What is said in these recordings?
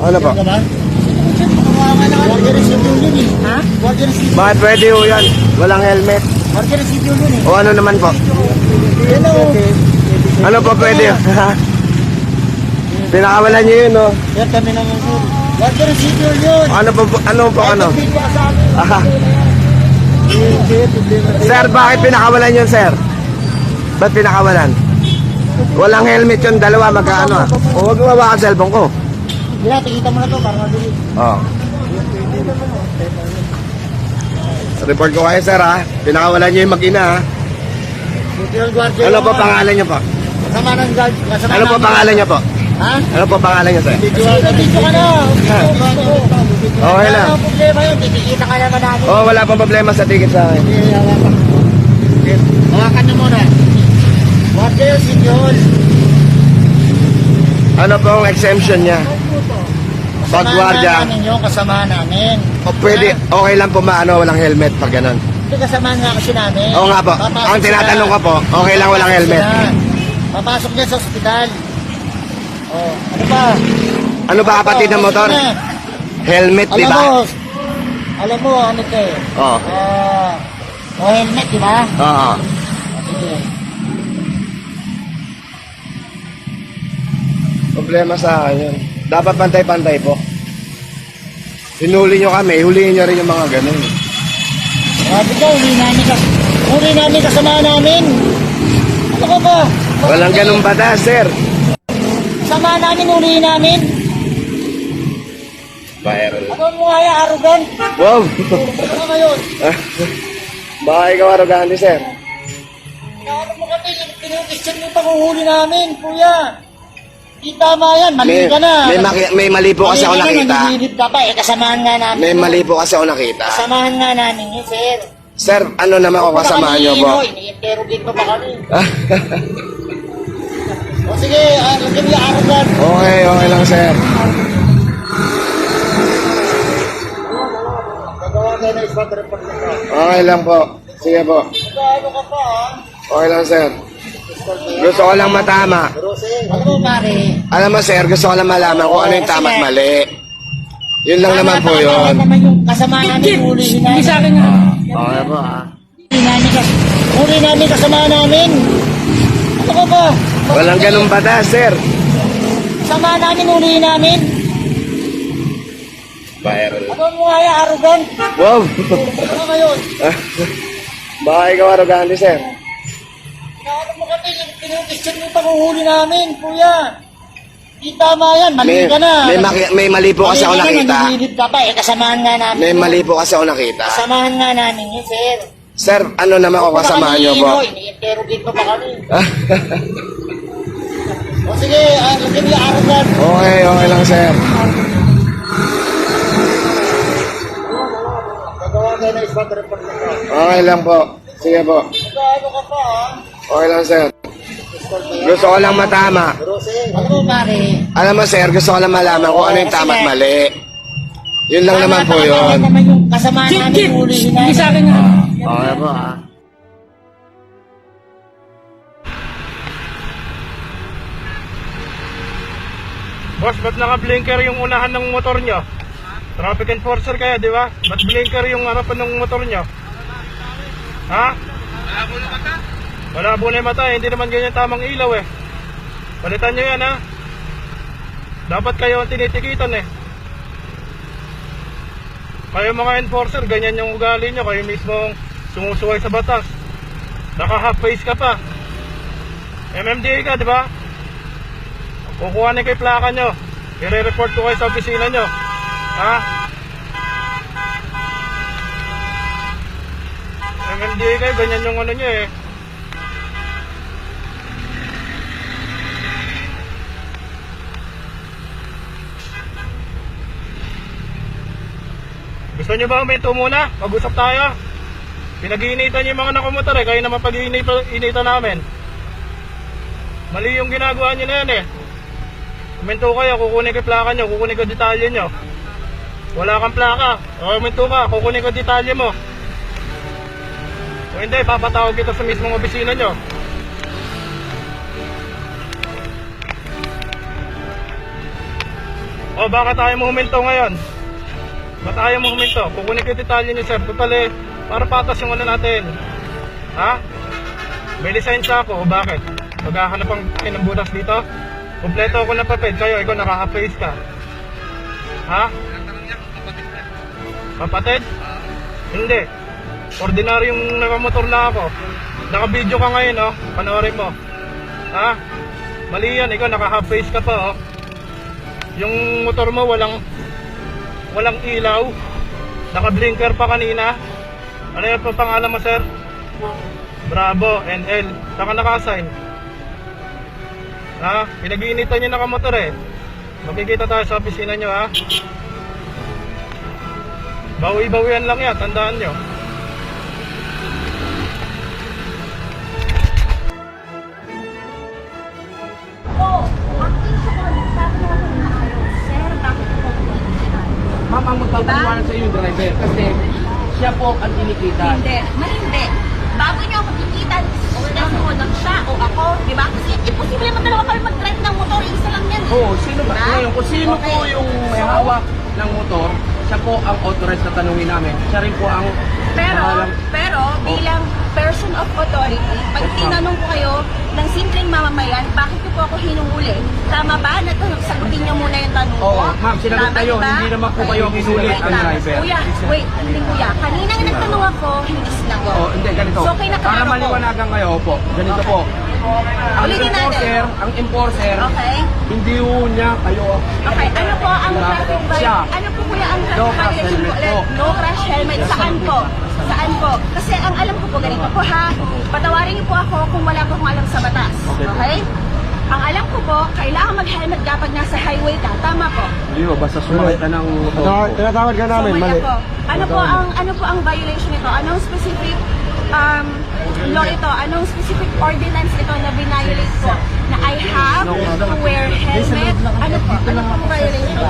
Ano po? Ha? Bakit pwede ho yan? Walang helmet. O ano naman po? Ano po pwede? Pinakawalan nyo yun, no? Yan kami naman sir. Water receiver yun. Ano po, ano? Aha. Sir, bakit pinakawalan yun, sir? Ba't pinakawalan? Walang helmet yun, dalawa, magkaano ah. O, huwag mabawa ka cellphone ko. Bila, tikita mo na to para mabili. Oo. Report ko kayo, sir, ha? Pinakawalan nyo yung mag-ina, ha? Ano po pangalan nyo po? Kasama ng guard. Ano po pangalan nyo po? Ha? Ano po pangalan nyo, sir? Dito ka na. Okay lang. Wala problema yun. Titikita ka naman namin. Oo, wala pong problema sa ticket sa akin. Hawakan nyo muna. Water receiver. Ano pong exemption niya? Pagwardya. Kasamahan namin yung kasamahan namin. O pwede, okay lang po maano, walang helmet pag ganun. Ito kasamahan nga kasi namin. Oo nga po. Papasok Ang tinatanong ko po, okay lang walang helmet. sila. Papasok niya sa ospital. Oh, ano ba? Ano ba kapatid ng motor? Helmet, di ba? Alam mo, ano ito eh. Oo. No helmet, di ba? Oo. Sige. Problema sa akin yun. Dapat pantay-pantay po. Hinuli nyo kami, huliin nyo rin yung mga ganun. Sabi ko, huli namin kasama namin. Ano ka ba? Walang ganun batas, sir. Kasama namin, huli namin. Viral. Ano mo kaya, arrogant? Wow! Ano ngayon? Baka ikaw arrogante, sir. Ano mo kami, pinukisyan yung panguhuli namin, kuya. Di tama yan, mali ka na. May mali po kasi ako nakita. Nagigilid ka pa, kasamahan nga namin. May mali po kasi ako nakita. Kasamahan nga namin yun, sir. Sir, ano naman ako kasamahan nyo po? Ini-interrogate pa ba kami? O sige, lagyan niya arrogant. Okay lang, sir. Gagawa kayo na ispat report na ka. Okay lang po. Sige po. Ano ka pa, ha? Okay lang, sir. Gusto ko lang matama. Ano mo, pare? Alam mo, sir, gusto ko lang malaman kung ano yung tama at mali. Yun lang naman po yun. naman yung kasama namin, huli namin. Sa akin nga. Okay po, ha? Huli namin kasama namin. Ano ka ba? Walang ganun batas, sir. Kasama namin, huli namin. Viral. Ano mo kaya, arrogant? Wow! Ano ngayon? Baka ikaw arrogante, sir. Ano mo kami, pinukisyan yung panguhuli namin, kuya. Di tama yan, mali ka na. May mali po kasi ako nakita. Nagigilid ka pa, kasamahan nga namin. May mali po kasi ako nakita. Kasamahan nga namin yun, sir. Sir, ano naman ako kasamahan nyo po? Ini-interrogate pa ba kami? O sige, lagyan niya arrogant. Okay lang, sir. Gagawa kayo na ispat report na ka. Okay lang po. Sige po. Ano ka pa, ha? Okay lang, sir. Gusto ko lang matama. Ano mo, pare? Alam mo, sir, gusto ko lang malaman kung ano yung tama at mali. Yun lang naman po yun. naman yung kasama namin, huli namin. Sa akin nga. Okay po, ha? Boss, ba't naka-blinker yung unahan ng motor nyo? Traffic enforcer kaya, di ba? Ba't blinker yung harapan ng motor nyo? Ha? Wala po na yung mata, hindi naman ganyan tamang ilaw eh. Palitan nyo yan, ha? Dapat kayo ang tinitikitan eh. Kayo mga enforcer, ganyan yung ugali nyo. Kayo mismong sumusuway sa batas. Naka-half face ka pa. MMDA ka, di ba? Kukuha na kayo plaka nyo. I-report ko kayo sa opisina nyo. Ha? MMDA kayo, ganyan yung ano nyo eh. Gusto nyo ba huminto muna? Mag-usap tayo. Pinag-iinitan nyo yung mga nakamotor eh. Kayo naman pag-iinitan namin. Mali yung ginagawa nyo na yan eh. Huminto kayo, kukunin ko yung plaka nyo, kukunin ko detalye nyo. Wala kang plaka, huminto ka, kukunin ko detalye mo. O hindi, papatawag kita sa mismong opisina nyo. O, bakit ayaw mo huminto ngayon? Ba't ayaw mo huminto? Kukunin ko yung detalye niyo, sir. Total eh, para patas yung ano natin. Ha? May lisensya ako, o bakit? Maghahanap ang ng butas dito? Kompleto ako ng papel, kayo, ikaw nakaka-face ka. Ha? Kapatid? Hindi. Ordinaryong nakamotor na ako. Naka-video ka ngayon, oh. Panoorin mo. Ha? Mali yan, ikaw naka-half-face ka pa, oh. Yung motor mo walang ilaw. Naka-blinker pa kanina. Ano yung pangalan mo, sir? Bravo, NL. Saka naka-assign. Ha? Pinag-iinitan nyo nakamotor eh. Makikita tayo sa opisina nyo, ha? Bawi-bawian lang yan, tandaan nyo. Ma'am, ang magpapaliwanag sa inyo yung driver kasi siya po ang kinikita. Hindi. Bago niyo ako kikita, mo lang siya o ako, di ba? Kasi imposible naman dalawa kami mag-drive ng motor, isa lang yan. Oo, sino ba? Diba? Ngayon, kung sino Okay. po yung may hawak ng motor, siya po ang authorized na tanungin namin. Siya rin po ang Pero bilang person of authority, pag tinanong ko kayo ng simpleng mamamayan, bakit niyo po ako hinuhuli? Tama ba? Sagutin niyo muna yung tanong ko. Oo, ma'am, sinagot Tama, kayo. diba? Hindi naman po kayo hinuli Wait ang lang. driver. Kuya, hindi kuya. Kanina nga nagtanong ako, hindi sinagot. Oh, hindi, ganito. So, okay na Para klaro ko. maliwanagan kayo po, ganito po. Ulitin natin. Ang enforcer, Okay? hindi po niya kayo. Okay, ano po ang traffic Siya. violation? Ano po kuya ang No traffic crash violation po? helmet po. No crash helmet. Saan po? Saan po? Kasi ang alam ko po ganito po ha. Patawarin niyo po ako kung wala po akong alam sa batas. Okay? Ang alam ko po, kailangan mag-helmet kapag nasa highway ka. Tama po. Hindi mo, basta sumakay ka ng motor. Tinatawag ka namin, So, mali. po. Ano po ang violation nito? Anong specific law ito? Anong specific ordinance ito na binayolate ko? Na I have to wear helmet? Ano po? Ano po ang violation?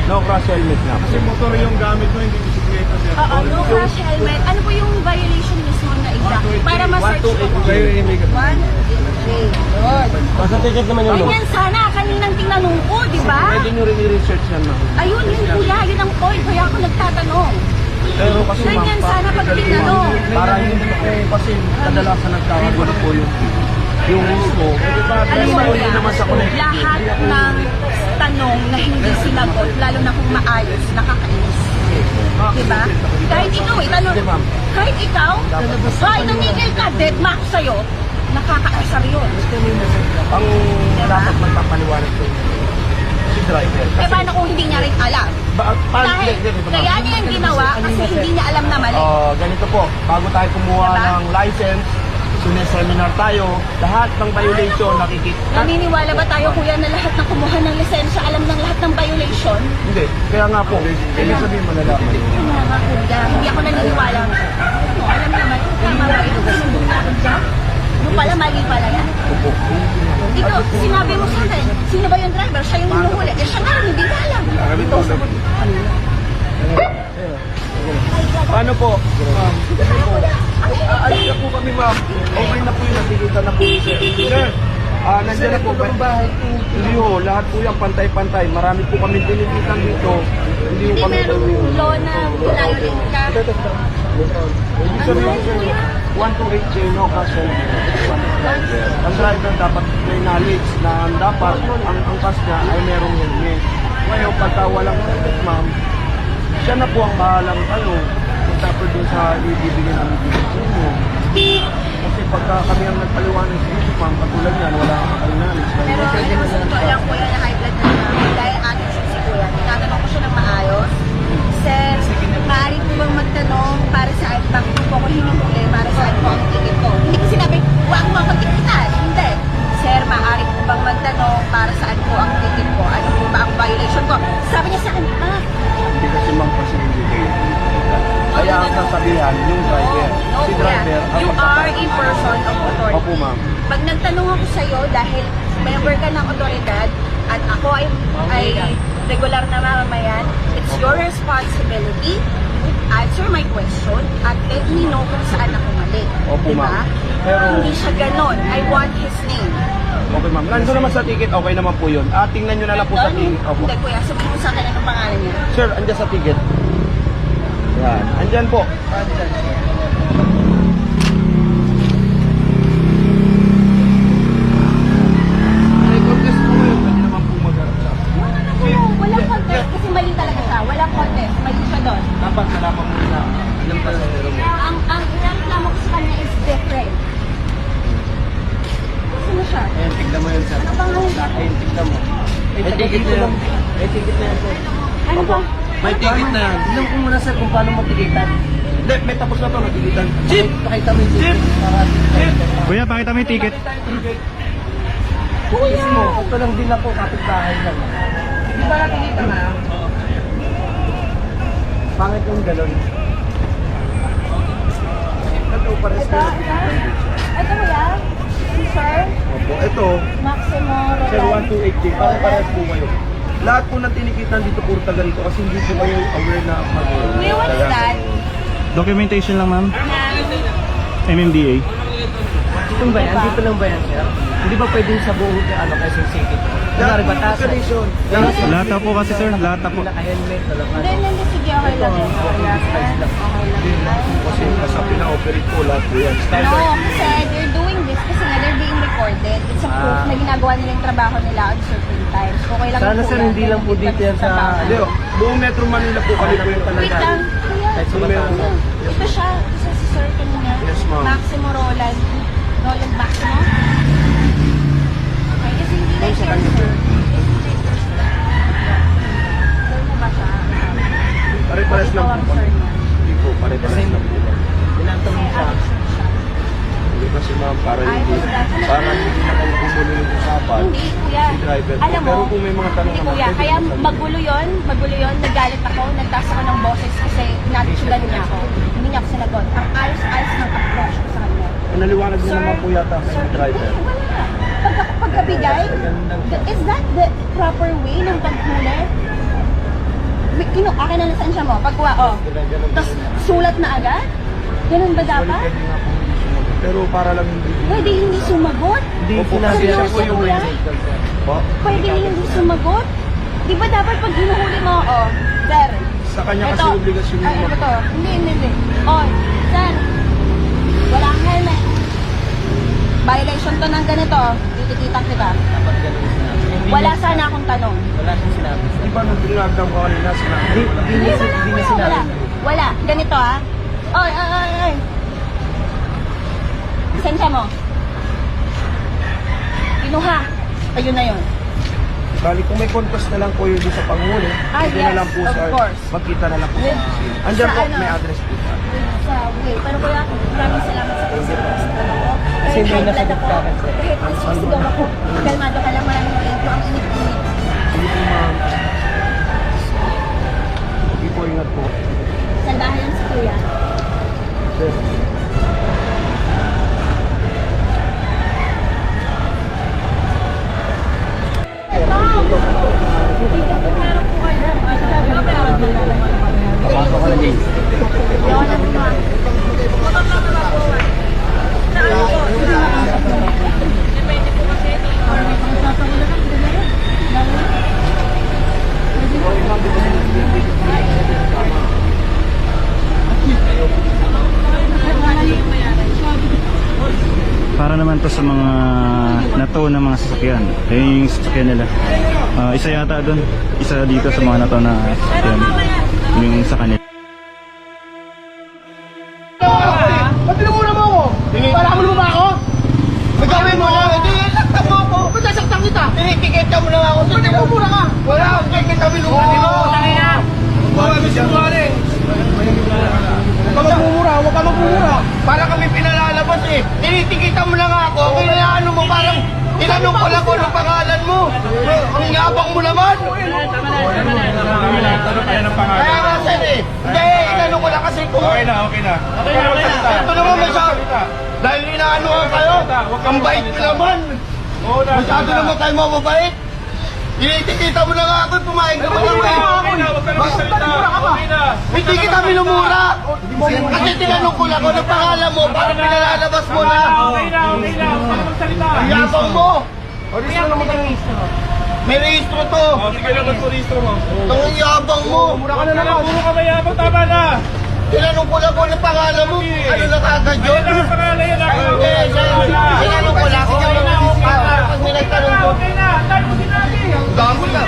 No crash helmet na. Kasi motor yung gamit mo, hindi bisikleta, sir. Oo, no crash helmet. Ano po yung violation mismo na exact? Para ma-search ko po. 1, 2, 3, 4. Basta ticket naman yung Ganyan sana. Kaninang tinanong ko, di ba? Pwede nyo rin i-research yan, ma'am. Ayun, yun kuya. Yun ang point. Kaya ako nagtatanong. Pero kasi ma'am, Ganyan sana pag tinanong. para hindi po kasi kadalasan nagkakagulo po yung mismo. Alam mo Hindi naman sa connect. lahat ng tanong na hindi sinagot, lalo na kung maayos, nakakainis. Diba? Kahit ikaw, tanong, kahit ikaw, kahit nanigil ka, dead ma ako sa'yo, nakakaasar yun. Ang dapat magpapaliwanag po si driver. Eh paano kung hindi niya rin alam? Dahil kaya niya yung ginawa kasi hindi niya alam na mali. Ganito po, bago tayo kumuha Diba? ng license, seminar tayo, lahat ng violation nakikita. Naniniwala ba tayo kuya na lahat ng kumuha ng lisensya alam ng lahat ng violation? Hindi, kaya nga po, ibig sabihin malalaman. Ano nga kuya, hindi ako naniniwala. Ano, alam naman, tama ba yun? Sinumbong na ako dyan? Yung pala, mali pala yan. Ikaw, sinabi mo sa akin, sino ba yung driver? Siya yung hinuhuli. Eh siya nga rin, hindi na alam. Paano po? Ayun na po kami, ma'am. Okay na po yung nakikita na po. Sir, nandiyan na po ba? Hindi ho, lahat po yan pantay-pantay. Marami po kami tinikitan dito. Hindi ho Hindi kami merong law na violate ka. Ibig sabihin, sir, 128J, no cash helmet. Ang driver dapat may knowledge na dapat ang cash niya ay merong helmet. Ngayon, pagka walang helmet, ma'am, siya na po ang bahalang kung dapat din sa ibibigay ng mo. Kasi pagka kami ang nagpaliwanag sa inyo, ma'am, katulad yan, wala kang knowledge. Pero alam mo, sa totoo lang kuya na high blood na naman. Dahil ating si kuya, tinatanong ko siya ng maayos. Sir, maaari po bang magtanong para saan bakit po ako hinuhuli, para saan po ang ticket ko? Hindi ko sinabi, huwag mo akong tikitan. Hindi. Sir, maaari po bang magtanong para saan po ang ticket ko? Ano po ba ang violation ko? Sabi niya sa akin, Hindi kasi ma'am kasi hindi kayo. Kaya ang sasabihan, yung driver. no, Si kuya. driver, ang You are a person of authority. Opo, ma'am. Pag nagtanong ako sa iyo dahil member ka ng otoridad at ako ay regular na mamamayan, it's your responsibility to answer my question at let me know kung saan ako mali. Opo, Diba? ma'am. Pero- Hindi siya ganon. I want his name. Okay ma'am, nandun naman sa ticket, okay naman po yun. Tingnan nyo na lang po sa ticket. Opo. Hindi, kuya. Sabihin mo sa akin anong pangalan niya. Sir, andyan sa ticket. Yan, andyan po. May contest po yun, pwede naman po magharap sa Walang contest kasi mali talaga siya. Walang contest. Mali siya doon. dapat nalaman mo na ilang pasahero mo. Ang reklamo ko sa kanya is different. Sino siya? Ayan, tignan mo yun sir. Ano bang ngayon? Ayan, tignan mo. May ticket na yan. May ticket na yan sir. Ano Opo, bang? may ticket na yan. Tignan ko muna sir kung paano matigitan. Hindi, may tapos na to, natigitan. Jeep! Pakita mo yung ticket. Jeep! Kuya, pakita mo yung ticket. Kuya! Ito lang din ako, kapitbahay lang. Di ba nakikita na? Pangit yung galon. Ito, pares Ito, ito. Ito kuya? Si Sir? Opo, ito. Maximo Sir, Roland. 128J. Pare-pares po kayo. Lahat po ng tinikitan dito puro taga rito kasi hindi po kayo aware na Kuya, what is that? Documentation lang, ma'am. Na, MMDA. Ito ba yan? Dito lang ba yan, sir? Hindi ba pwedeng sa buong kasi sikit? Kunwari batasan. Lahat na po kasi, sir. Lahat na po. Naka-helmet, talaga. hindi, sige, okay lang. Okay lang. Okay lang. Kasi nasa pina-operate po lahat po yan. No, kasi they're doing this kasi nga they're being recorded. It's a proof na ginagawa nila yung trabaho nila at certain times. Okay lang Sana po sir, yan. hindi lang po dito yan sa... Hindi, buong Metro Manila po kami po yung Wait lang. talaga. Kuya, Kahit sa Batangas. ito siya. Isa si Sir kanina. Yes, ma'am. Maximo Roland. Roland Maximo? Okay, kasi hindi like sa your kanya, sir. sir. Sir mo ba siya? Pare-pares lang Ikaw ang po. sir niya. Hindi po, pare-pares lang po. Tinatanong siya. Alex siya. Hindi kasi ma'am, para hindi na kayo kumulo yung usapan. Hindi, kuya. Si driver po. Alam mo, Pero kung may mga tanong hindi, naman, kuya. pwede Kaya po sabihin. magulo yun, nagalit ako, nagtaas ako ng boses kasi natutsugan niya ako. Hindi niya ako sinagot. Ang ayos-ayos ng approach ko sa kanya. Naliwanag niyo Sir, naman po yata sir, sa driver. wala. Pagkabigay, is that the proper way ng paghuli? Akin na nasaan siya mo? Pagkuha, oh. Tapos sulat na agad? Ganun ba dapat? Pwede nga po hindi sumagot. Pero para lang hindi. Pwede hindi sumagot? Hindi Opo, sinabi seryoso, siya po yung kuya? Po? Pwede hindi sumagot? Di ba dapat pag hinuhuli mo, oh, sir, Sa kanya kasi ito. obligasyon Ay, yung ito. Hindi. Oh, sir, wala kang helmet. Violation to ng ganito. Titikitan kita. Dapat ganun sinabi. Wala sana akong tanong. Wala siyang sinabi. Di ba nung pinagdam ko kanina sinabi? Hindi, wala. Wala. Ganito, ah. Ay. Lisensya mo. Kinuha. Ayun na yun. Bali, kung may contest na lang po yun sa panghuli, pwede yes, na lang po of sa course. magkita na lang po sa With- opisina. Andyan sa po, ano? may address po sa Sa way. Pero kuya, maraming salamat sa pagsipas ko. Kasi hindi high blood nasagot ako. ka kasi. Kahit nasisigaw ako. Kalmado ka lang, maraming thank you. Ang init-init. Sige po ma'am. Sige po, ingat po. Salbahan lang si kuya. Sir. Papasok ka na, James. Para naman to sa mga nato na mga sasakyan. Yung sasakyan nila. Isa yata doon. Isa dito sa mga nato na sasakyan. Yung sa kanila. Ba't pinamura mo ako? Para mo ba ako? Magawin mo lang. Hindi, laktan mo ako. Ba't nasaktan kita? Tinitikit ka mo lang ako. Ba't nagmumura ka? Wala akong tikit kami nung kanino. Tangin na. Huwag kami sinungaling. Huwag ka magmumura, huwag ka magmumura. Para kami pinalalabas eh. Tinitikita mo lang ako. Kailangan mo parang tinanong ko lang kung anong pangalan mo. Ang yabang mo naman. Kaya nga sir eh. Hindi, inano ko lang kasi kung... Okay na. Ito naman masyado. Dahil inaano ka kayo, ang bait ko naman. Masyado naman kayo mababait. Tinitikita mo na nga ako, pumayag ka ba lang eh. Hindi kita minumura. Kasi tinanong ko lang kung anong pangalan mo, para pinalalabas mo na. Ang yabang mo. O, rehistro naman tayo. May rehistro to. O, sige lang, ba't po rehistro mo? Ang yabang mo. Mura ka na naman. Puro ka mayabang, tama na. Tinanong ko lang kung ano pangalan mo. Ano na kagad yun? Ayun lang ang pangalan yan. Tinanong ko lang. Pag may nagtanong ko, Okay na, dahil mo sinabi. dami ka.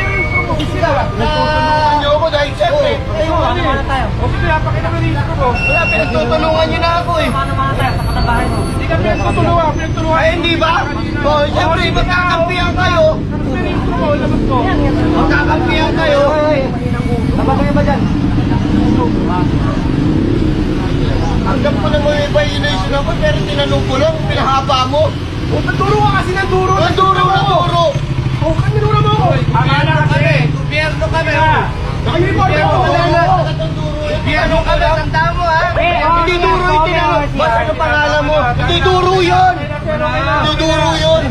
Natutulungan niyo ako dahil siyempre. O sige, napakita mo rehistro mo. Wala, pinagtutulungan niyo na ako eh. Hindi ka pinagtutulungan, pinagtulungan. Ay, hindi ba? O, siyempre, magkakampihan kayo. Rehistro mo, labas ko. Magkakampihan kayo. Napagay ba dyan? Hanggang ko na may violation ako, pero tinanong ko lang, pinahaba mo. O, nagturo ka kasi ng duro. Naduro na duro. O, kanilura mo ako. Akala kasi. Gobyerno kami. Nakalimutan mo. Gobyerno ka lang. Tanda mo ha. Hindi duro yung tinanong. Basta ano pangalan mo? Hindi duro yun. Hindi duro yun.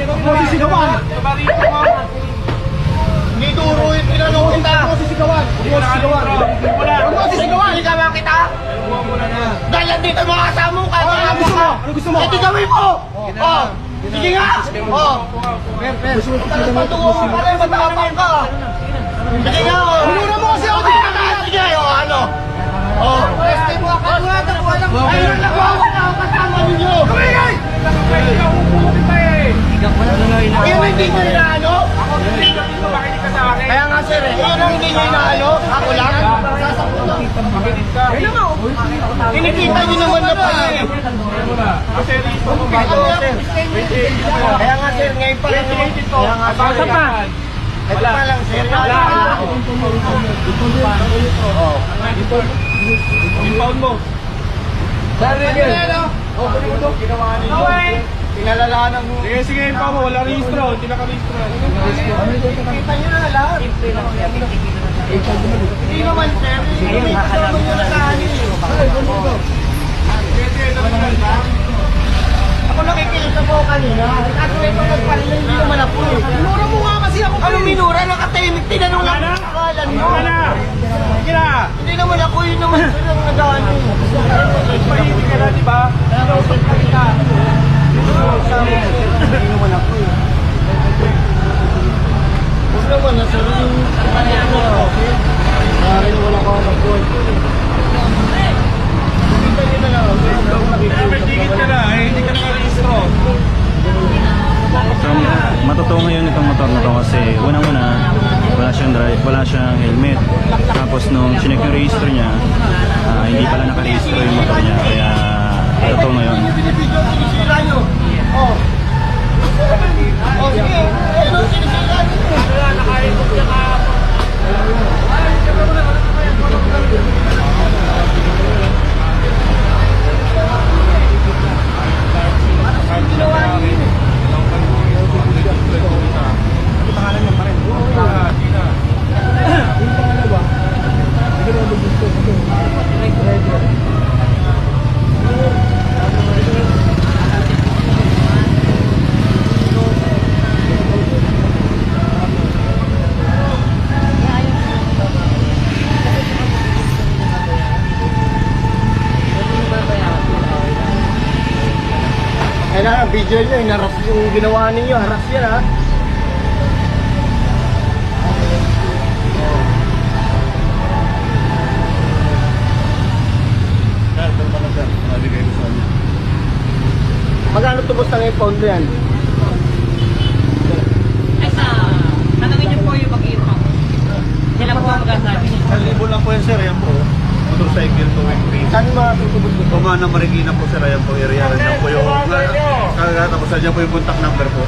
Sisigawan. Barito mo. Hindi duro yung tinanong kita. Sisigawan. Wala. Huwag mo sisigawan. Hindi ka ba kita? Dahil nandito yung mga kasama mo. Kaya mga gusto mo? Ano gusto mo? Ito gawin mo. Oh. Sige nga. Oh. Talas patungo mo pala. Matapang ka. Sige nga. Minura mo kasi ako. Sige. Oh, ano? Oh. Pweste mo ako. Ayun lang ako na kasama ninyo. Kumingay! Ayun ang hindi nyo inaano? Makinig ka sa akin. Kaya nga sir, ayun ang hindi nyo inaano? Ako lang? Makinig ka. Kinikita nyo naman na pala eh. Kasi rehistro mo. Kaya nga sir, ngayon pa lang naman. Kaya nga sir. Ito pa lang sir. Impound mo. Pinalalanan mo. Sige, sige, impound mo. Wala rehistro. Hindi nakarehistro. Kita nyo na lahat. Hindi naman sir. Hindi kasama nyo na kahanin. Ako nakikiisa po kanina. At ito nagpalala, hindi naman ako eh. Minura mo nga kasi ako. Ano minura? Nakatemik. Tinanong lang ang pangalan mo. Ano na? Sige na. Hindi naman ako yun naman sila ang nag-ano. Pahilig ka na, di ba? Nausap ka kita. Hindi naman ako eh. Huwag naman na sir. Maaaring wala ko ang nag-point. Kita nyo na lang. May tigit ka na. Hindi ka nakarehistro. So, matotoo ngayon itong motor na to kasi unang-una wala siyang helmet. Tapos nung chinek yung register niya, hindi pala nakarehistro yung motor niya. Kaya totoo ngayon. Binibidyo, sinisira nyo. Oh. Oh, sige. Ano, sinisira nyo. Kaya na, video nyo, inaras yung ginawa ninyo, haras yan ha. Magkano tubos na ngayon pound yan? Ay sa, tanongin niyo po yung mag-iipang. Yan lang po ang magsasabi niyo. 1,000 lang po yan sir, yan po. Motorcycle to weekly. Saan matutubos nito? Kumana Marikina po sir, ayan po, area rin lang po yung tapos dyan po yung contact number po.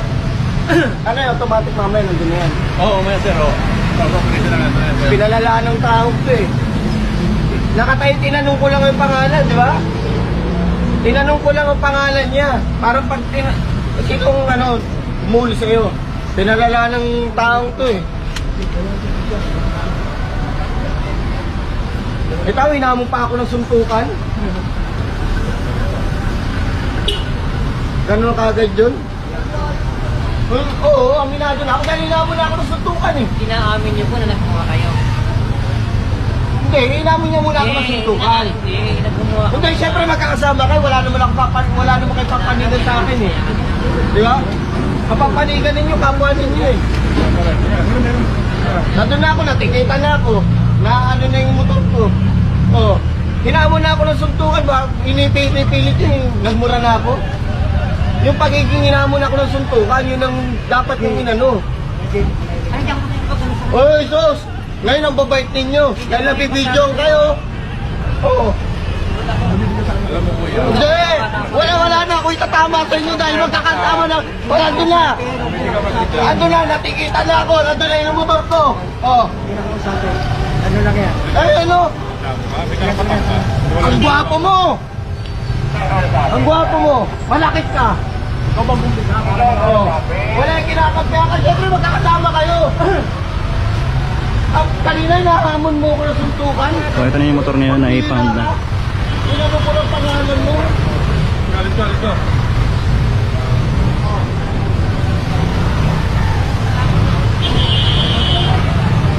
Ano yung automatic mamaya nandun na yan? Oo, may sir, oo. Pagpapalit na lang ito. Pinalalaan ng tao to eh. Nakatayo, tinanong ko lang yung pangalan, di ba? Tinanong ko lang ang pangalan niya. Parang pag sinong ano, mall sa'yo. Pinalalaan ng taong to eh. Ito, hinamon pa ako ng suntukan. Ganun kagad yun? Oo, aminado na ako. Dahil hinamon na ako ng suntukan eh. Inaamin niyo po na nagkumuha kayo. Hindi, hinamon niya muna ako ng suntukan. Hindi, nagkumuha. Hindi, siyempre magkakasama kayo. Wala naman kayo papanigan sa akin eh. Di ba? Kapapanigan ninyo, kapwa ninyo eh. Nandun na ako, natikita na ako. Na ano na yung motor ko. Oh. Hinamon na ako ng suntukan ba? Inipilit yun, nagmura na ako. Yung pagiging hinamon ako ng suntukan, yun ang dapat yung inano. Oy, sus! Ngayon ang babait ninyo. Dahil nabibidyo kayo. Oo. Hindi! Wala na ako itatama sa inyo dahil magkakatama na. Wala, andun na. Andun na, natikita na ako. Andun na yung motor ko. Oh. Ano lang yan? Ay, ano? Ang gwapo mo! Ang gwapo mo! Malakit ka! Oh. Wala yung kinakampaya ka. Siyempre magkakasama kayo. Kanina nahamon mo ko ng suntukan. So ito na yung motor ngayon na i-found na. Inano ko ng pangalan mo. Ito.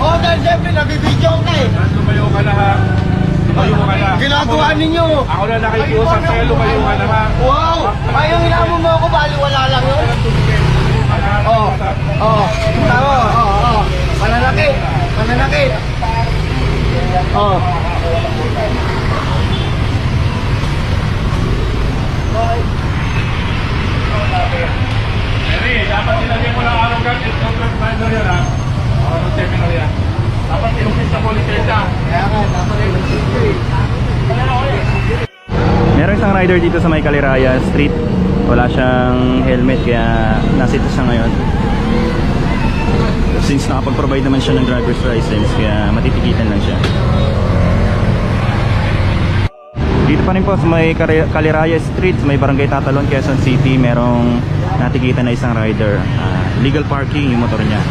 Oh, dahil siyempre nabibidyo ka eh. Lumayo ka na ha. Lumayo ka na. Ginagawa ninyo. Ako na nakikiusap sa'yo, lumayo ka na ha. Wow! Ay, yung hinamon mo ako, baliwala lang yun. Oh, oh, tama, oh. Mananakit, mananakit. Oh. Eri, dapat sinagay mo lang araw ka. It's not your driver yan ha. Ako ng terminal yan. Dapat inumpis sa polisensya. Kaya nga, dapat rin. Meron isang rider dito sa may Caliraya Street. Wala siyang helmet kaya nasita siya ngayon. Since nakapag-provide naman siya ng driver's license kaya matitikitan lang siya. Dito pa rin po sa may Caliraya Street, sa may Barangay Tatalon, Quezon City, merong natikitan na isang rider. Legal parking yung motor niya.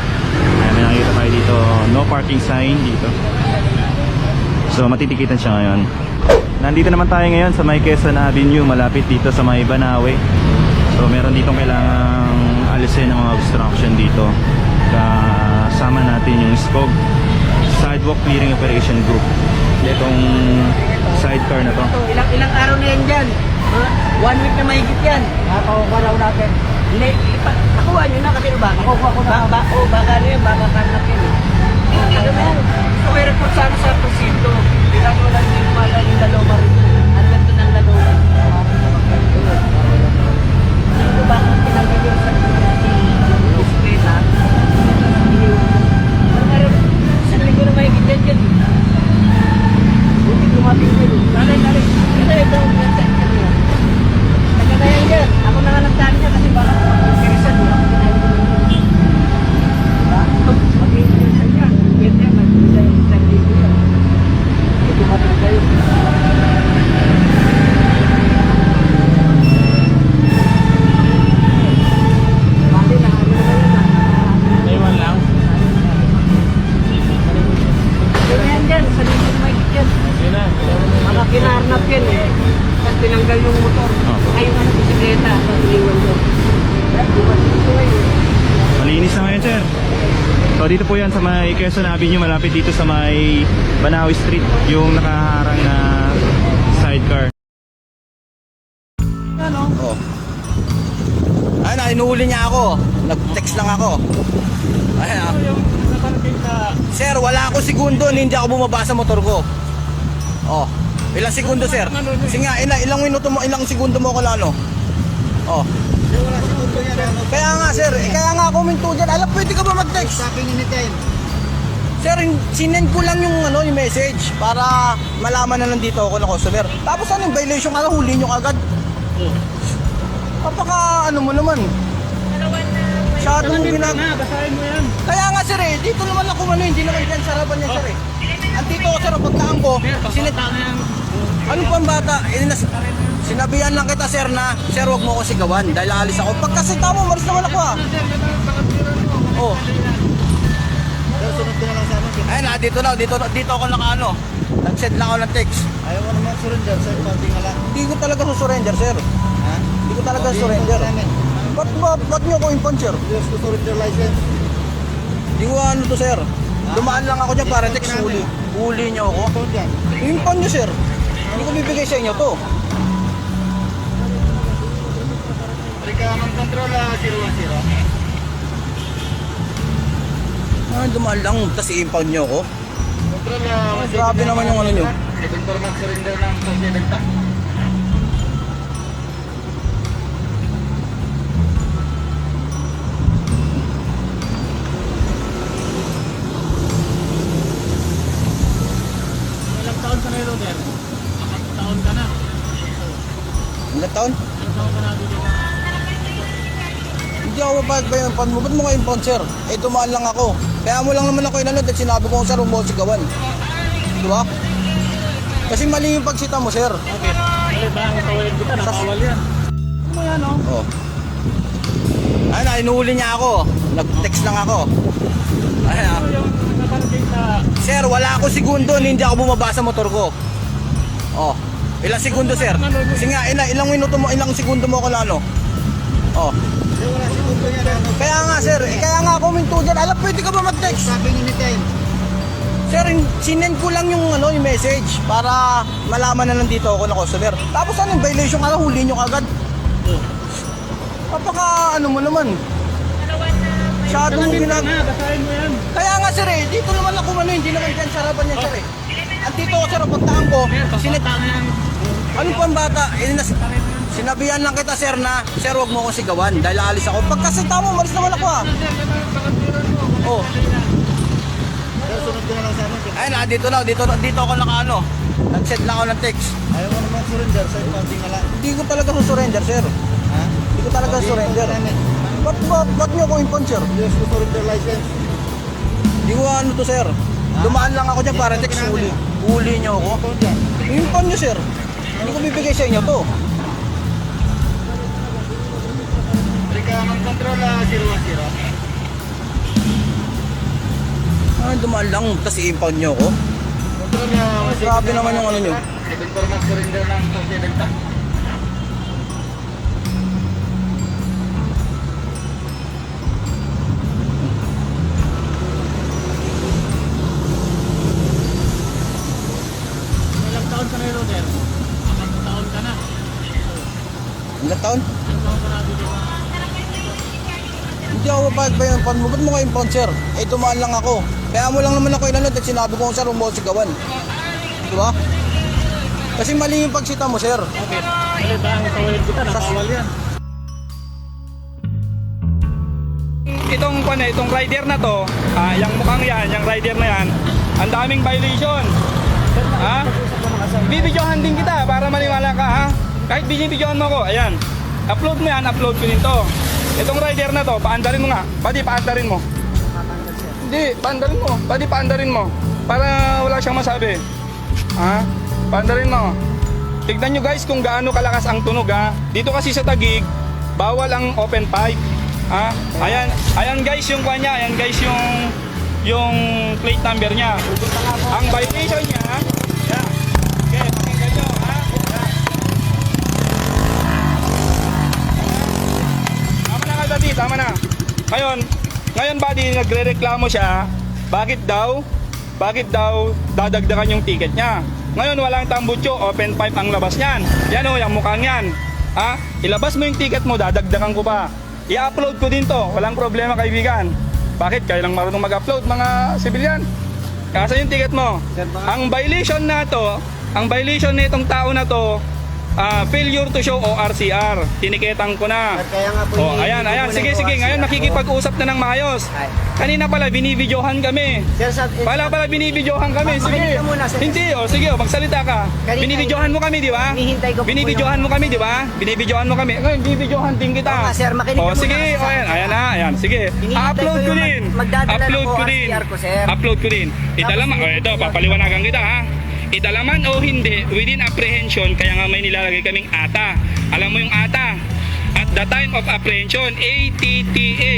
May nakikita tayo dito, no parking sign dito. So matitikitan siya ngayon. Nandito naman tayo ngayon sa may Quezon Avenue, malapit dito sa may Banawe. So meron ditong kailangang alisin ng mga obstruction dito. Kasama natin yung SCOG, Sidewalk Clearing Operation Group. Itong sidecar na to. Ilang araw na yan dyan. 1 week na mahigit yan. Nakakuha raw natin. Hindi, nakuha nyo na kasi bakit? Baka ano yan, baka karnap yan. Ano ba yan? Gusto ko i-report sana sa presinto. Bilang mo lang yung mga yung Laloma rin. Ang ganda ng Laloma. Dito ba ang tinanggal yung sa display na? Isang linggo na mahigit yan dyan. Buti dumating ko yun. Dali. Ito yung website kanina. Nagkatayan dyan. Ako na nga nagtali niya kasi baka mag-serisan mo. Mag-serisan niya. Pwede yan. Mag-serisan dito yan. Dumating kayo. Bali na ano na yan. Naiwan lang. Yan dyan. Sa linggo na mahigit yan. Mga kinarnap yan eh. Tapos tinanggal yung motor. Ay, yung ano, bisikleta. Tapos iniwan doon. Dumating ko eh. Malinis na ngayon, sir. So dito po yan sa may Quezon Avenue, malapit dito sa may Banawe Street, yung nakaharang na sidecar. Ay na, inuuli niya ako. Nag-text lang ako. Ayan. Sir, wala ako segundo, hindi ako bumaba sa motor ko. Oh, ilang segundo, sir? Kasi nga, ilang minuto mo, ilang segundo mo ko lang, ano? Oh. Kaya nga, sir, kaya nga ako minto dyan. Alam, pwede ka ba mag-text? Sir, sinend ko lang yung, yung message para malaman na nandito ako na customer. Tapos ano yung violation ka, huli nyo agad. Kapaka ano mo naman. Masyadong Basahin mo yan. Kaya nga sir dito naman ako hindi naman dyan sa harapan niya sir Andito ako sir, pagkaan ko, ano pang bata? Sinabihan lang kita sir na, sir wag mo ako sigawan dahil aalis ako. Pagkasita mo, maris naman ako Oh. Ayun na, dito ako nakaano. Nag-send lang ako ng text. Ayaw mo naman surrender, sir. Konti nga lang. Hindi ko talaga susurrender sir. Hindi ko talaga surrender. Ba't nyo ako impon sir? Yes, to surrender license. Hindi ko ano to sir. Dumaan lang ako dyan para text huli. Huli nyo ako. Impon nyo sir. Hindi ko bibigay sa inyo to. Kailangan control 010. Dumaan lang, tapos i-impound nyo ako. Control Grabe naman yung ano nyo. Second floor mag-surrender ng Social Delta. Ilang taon ka na yun, Roder? Taon ka na. Ilang taon? Ilang taon ka na dito? Hindi ako mapayag ba yung impound mo? Ba't mo kayo impound, sir? Eh, dumaan lang ako. Kaya mo lang naman ako inanod at sinabi ko sir, huwag mo ako sigawan. Di ba? Kasi mali yung pagsita mo, sir. Okay. Ulit ba ang tawid kita? Nakawal yan. Ano mo yan, oh? Oh. Ayun na, inuuli niya ako. Nag-text lang ako. Ayun na. Ano yung nakarating na... Sir, wala ako segundo, hindi ako bumaba sa motor ko. Oh. Ilang segundo, sir? Kasi nga, ilang minuto mo, ilang segundo mo ako na ano? Oh. Kaya nga, sir. Kaya nga ako minto dyan. Alam, pwede ka ba mag-text? Sabi ni Miten. Sir, sinend ko lang yung yung message para malaman na nandito ako na customer. Tapos ano, violation ka na, huli nyo kagad. Papaka ano mo naman. Masyadong Basahin mo yan. Kaya nga sir dito naman ako hindi naman dyan sa harapan niya sir Andito ako sir, pagtaan ko. Ano pang bata? Sinabihan lang kita sir na, sir wag mo akong sigawan dahil aalis ako. Pagkasita mo, malis naman ako Oh. Sunod ko na lang sa amin. Ayun na, dito ako nakaano. Nag-set lang ako ng text. Ayaw mo naman surrender sa impounding na lang. Hindi ko talaga susurrender, sir. Ha? Hindi ko talaga surrender. Ba't nyo ako impound, sir? Yes, ko surrender license. Hindi ko ano to, sir. Dumaan lang ako dyan para text huli. Huli nyo ako. Impound nyo, sir. Hindi ko bibigay sa inyo to. Kailangan control 010. Dumaan lang, tapos i-impound nyo ako. Control Grabe naman yung ano nyo. Second floor mag-surrender ng Social Delta. Ilang taon ka na yun, Roder? Ilang taon ka na. Ilang taon? Ilang taon ka na dito? Hindi ako mapayag ba yung impound mo? Ba't mo kayo impound, sir? Eh, dumaan lang ako. Kaya mo lang naman ako inanod at sinabi ko sir, huwag mo ako sigawan. Di ba? Kasi mali yung pagsita mo, sir. Okay. Ulit ba ang tawid kita? Nakawal yan. Itong rider na to, yung mukhang yan, yung rider na yan, ang daming violation. Ha? Bibidyohan din kita para maniwala ka, ha? Kahit binibidyohan mo ko, ayan. Upload mo yan, upload ko din to. Itong rider na to, paandarin mo nga. Pwede paandarin mo. Hindi, paandarin mo. Pwede paandarin mo. Para wala siyang masabi. Ha? Paandarin mo. Tignan nyo guys kung gaano kalakas ang tunog, ha. Dito kasi sa Taguig, bawal ang open pipe. Ha? Ayan guys yung kanya, ayan guys yung plate number niya. Ang violation niya, yeah. Okay, pakinggan nyo, ha? Yeah. Tama na kadati, tama na. Ngayon buddy, nagre-reklamo siya. Bakit daw dadagdagan yung ticket niya? Ngayon walang tambutso, open pipe ang labas niyan. Yan o, yung mukhang yan. Ha? Ilabas mo yung ticket mo, dadagdagan ko pa. I-upload ko din to, walang problema kaibigan. Bakit? Kayo lang marunong mag-upload mga civilian. Kasi yung ticket mo. Ang violation na to, ang violation nitong tao na to, failure to show ORCR. Tiniketan ko na. Kaya nga po Oh, ayan. Sige. Ngayon nakikipag-usap na ng maayos. Kanina pala binibidyohan kami. Sir, Pala binibidyohan kami. Sige. Makinig ka muna, sir. Hindi, sige, magsalita ka. Kanina- Binibidyohan mo kami, di ba? Hinihintay ko po Binibidyohan mo kami, di ba? Binibidyohan mo kami. Ngayon, binibidyohan din kita. Oo nga, sir, makinig ka muna sige, kasi sa ayan na, ayan. Sige. Hinihintay Upload ko ko yung din. magdadala ng Upload ko din. ORCR ko, sir. Upload ko din. Idalaman, ito, papaliwanagan kita, ha? Idalaman o hindi, within apprehension, kaya nga may nilalagay kaming ATA. Alam mo yung ATA? At the time of apprehension, ATTA.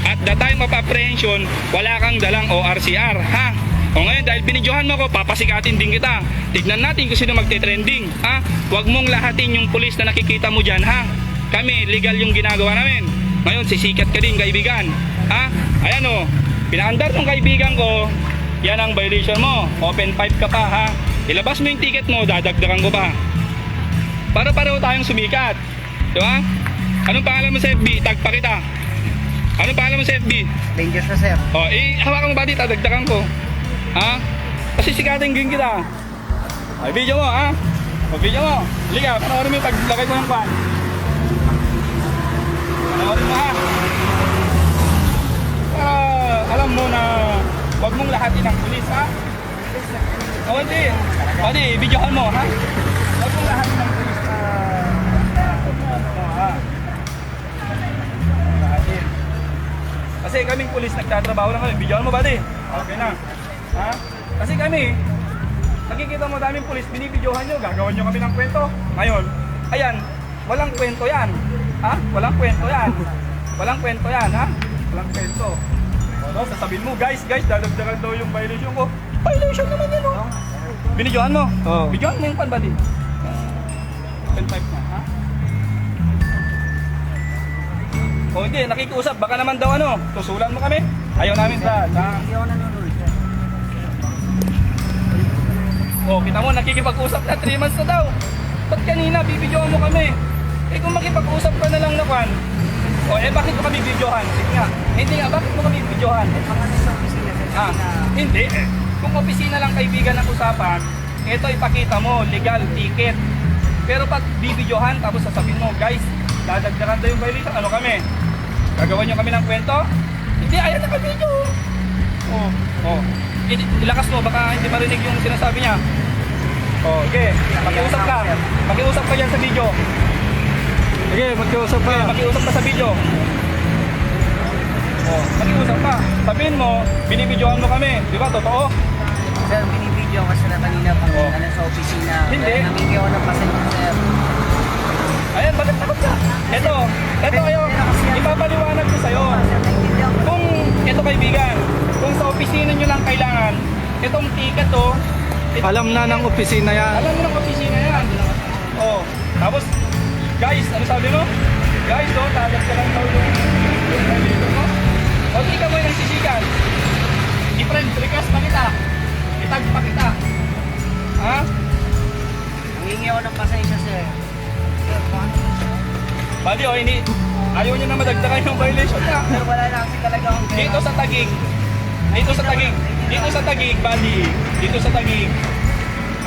At the time of apprehension, wala kang dalang ORCR, ha? O ngayon, dahil binidyohan mo ko, papasikatin din kita. Tignan natin kung sino magte-trending, ha? Huwag mong lahatin yung pulis na nakikita mo dyan, ha? Kami, legal yung ginagawa namin. Ngayon, sisikat ka din, kaibigan. Ha? Ayan o, pinaandar ng kaibigan ko, yan ang violation mo. Open pipe ka pa, ha? Ilabas mo yung ticket mo, dadagdagan ko pa. Para pareho tayong sumikat. Di ba? Anong pangalan mo sa FB? Tag pa kita. Anong pangalan mo sa FB? Dangerous na, sir. Oh, hawakan mo ba dito? Dagdagan ko. Ha? Kasi sikatin din kita. Ay, video mo, ha? O, video mo. Liga, panoorin mo yung paglagay ko ng pan. Panoorin mo, ha? Alam mo na huwag mong lahatin ng pulis, ha? O, hindi. Pwede, videohan mo, ha? Huwag mong lahatin ng pulis. Ha? Lahatin. Kasi kaming pulis nagtatrabaho lang kami. Videohan mo, buddy. Okay na. Ha? Kasi kami, nakikita mo daming pulis, binibidyohan nyo, gagawan nyo kami ng kwento. Ngayon, ayan, walang kwento yan. Ha? Walang kwento yan. Walang kwento yan, ha? Walang kwento. O, no? Sasabihin mo, guys, dadagdagan daw yung violation ko. Violation naman yun, no? Binidyohan mo? Oo. Bidyohan mo yung pan, buddy. 10.5 na, ha? O, hindi, nakikiusap. Baka naman daw ano, tusulan mo kami. Ayaw namin sa... Hindi ako nanonood, sir. Oh, kita mo, nakikipag-usap na 3 months na daw. Ba't kanina, bibidyohan mo kami? Eh kung makipag-usap ka na lang na kwan, oh, eh bakit mo kami bibidyohan? Sige nga, hindi nga, bakit mo kami bibidyohan? Mga nasa opisina, sir. Ah, hindi eh. Kung opisina lang kaibigan ang usapan, ito ipakita mo, legal, ticket. Pero pag bibidyohan, tapos sasabihin mo, guys, dadagdagan daw yung violation, ano kami? Gagawan nyo kami ng kwento? Hindi, ayaw na ka-video. Oh, oh. Ilakas mo, baka hindi marinig yung sinasabi niya. Oh, okay. Makiusap ka. Makiusap ka yan sa video. Sige, magkiusap Okay, makiusap ka sa video. Oh, makiusap ka. Sabihin mo, binibidyohan mo kami. Di ba? Totoo? Sir, binibidyo kasi na kanina pang Oh. ano, sa opisina. Hindi. Kaya namingi ako ng pasensya, sir. Ayan, bakit takot ka? Ito ayo. Ipapaliwanag ko sa'yo. Sir, naiintindihan ko. Kung, ito kaibigan, kung sa opisina nyo lang kailangan, itong ticket to, Alam na ng opisina yan. alam mo ng opisina yan. Oh, tapos, guys, ano sabi mo? Guys, oh, tagat ka lang daw yung dito mo. O, di ka mo yung sisigan. I-friend request pa kita. Itag pa kita. Ha? Namingi ako ng pasensya, sir. Sir, paano? Bali, oh, hindi. Ayaw nyo na madagdagan yung violation na. Sir, wala na kasi talaga akong pera. Dito sa Taguig. Dito sa Taguig. Dito sa Taguig, bali. Dito sa Taguig.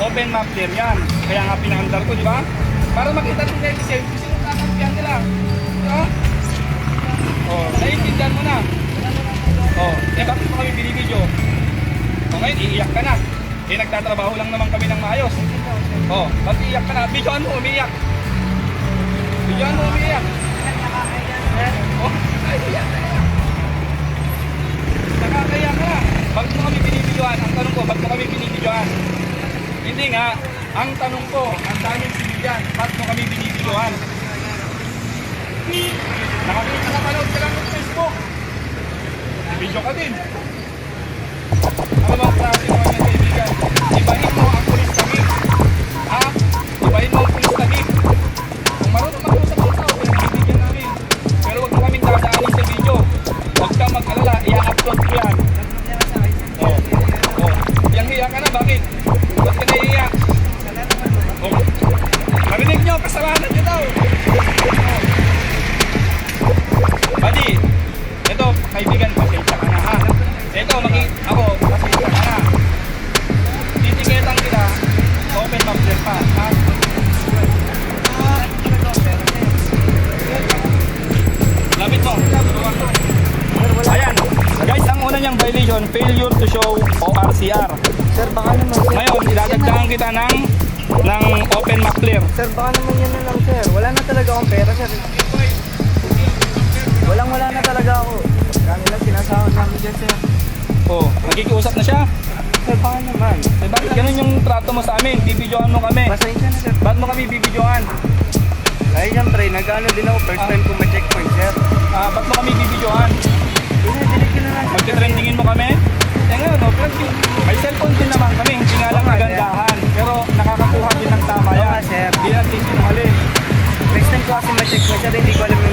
Open map there yan. Kaya nga pinaandar ko, di ba? Para makita ng netizen, kung sino kakampihan nila. Diba? Oh, naiintindihan mo na. Oh, eh bakit mo kami binibidyo? O ngayon, iiyak ka na. Eh nagtatrabaho lang naman kami ng maayos. Oh, ba't iiyak ka na? Bidyohan mo, umiiyak. Bidyohan mo, umiiyak. Oh, naiiyak na yan. Nakakaya ka na. Bakit mo kami binibidyohan? Ang tanong ko, bakit mo kami binibidyohan? Hindi nga. Ang tanong ko, ang daming sinigyan, bakit mo kami binibidyohan? Nakapanood ka lang ng Facebook. Video ka din. Ano bang klase mo niya kaibigan? Ibahin mo ang pulis tagig. Ha? Ibahin mo ang pulis tagig. Kung marunong mag-usap ng tao, pinagbibigyan namin. Pero huwag mo kaming dadaanin sa video. Huwag kang mag-alala, i-upload ko yan. Oh. Oh. Yang hiya ka na, bakit? Ba't ka naiiyak? Oh. Marinig nyo, kasalanan nyo daw. Oh. Buddy, ito, kaibigan, pasensya ka na ha. Ito, ako, pasensya ka na. Titiketan kita, open map din pa, ha? Lapit mo, turuan ko. Ayan, guys, ang una niyang violation, failure to show ORCR. Sir, baka naman, sir. Ngayon, idadagdagan kita ng open map clear. Sir, baka naman yun na lang, sir. Wala na talaga akong pera, sir. Wala na talaga ako. Kami lang sinasahod namin dyan, sir. Oh, nakikiusap na siya. Sir, baka naman. Eh, bakit ganun yung trato mo sa amin? Bibidyohan mo kami. Pasensya na, sir. Ba't mo kami bibidyohan? Ay, siyempre, nag-ano din ako. First time ko ma-checkpoint, sir. Ba't mo kami bibidyohan? Delete ko na lang. Magte-trendingin mo kami? Eh ngayon, no, may cellphone din naman kami. Hindi nga lang nagandahan. Pero nakakakuha din ng tama yan. Oo nga, sir. Hindi natin sinungaling. Next time ko kasi ma-checkpoint, sir. Hindi ko alam yung